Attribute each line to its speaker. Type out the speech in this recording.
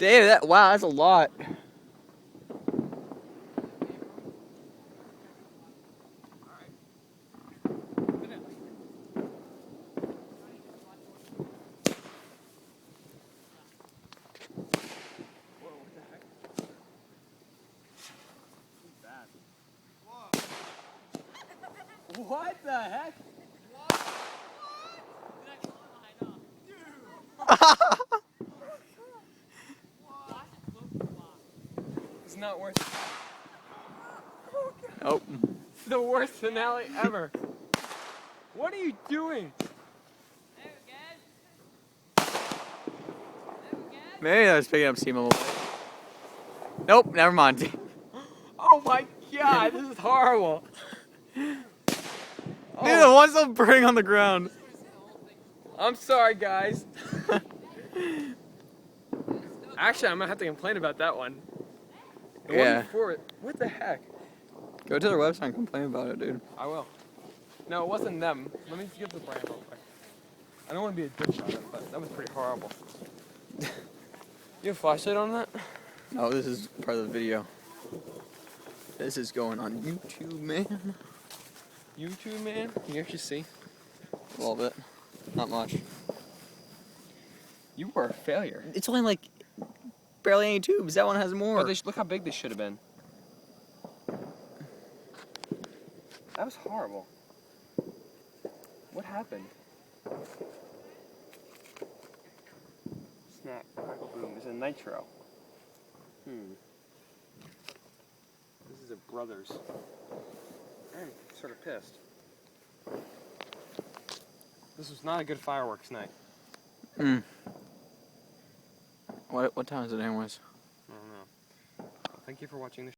Speaker 1: Dave, wow, that's a lot. What the heck? It's not worth it.
Speaker 2: Oh.
Speaker 1: It's the worst finale ever. What are you doing?
Speaker 2: Maybe I was picking up steam a little bit. Nope, never mind.
Speaker 1: Oh my god, this is horrible.
Speaker 2: Dude, the one's still burning on the ground.
Speaker 1: I'm sorry, guys. Actually, I'm gonna have to complain about that one. The
Speaker 2: Yeah.
Speaker 1: one before it. What the heck?
Speaker 2: Go to their website and complain about it, dude.
Speaker 1: I will. No, it wasn't them. Let me get the brand real quick. I don't want to be a dick about it, but that was pretty horrible. You have a flashlight on that?
Speaker 2: No, this is part of the video. This is going on YouTube, man.
Speaker 1: YouTube, man? Can you actually see?
Speaker 2: A little bit. Not much.
Speaker 1: You were a failure.
Speaker 2: It's only like barely any tubes. That one has more.
Speaker 1: But look how big they should have been. That was horrible. What happened? Snap, crackle, boom. It's a nitro. This is a Brothers. I'm sort of pissed. This was not a good fireworks night.
Speaker 2: What time is it anyways?
Speaker 1: I don't know. Thank you for watching the show.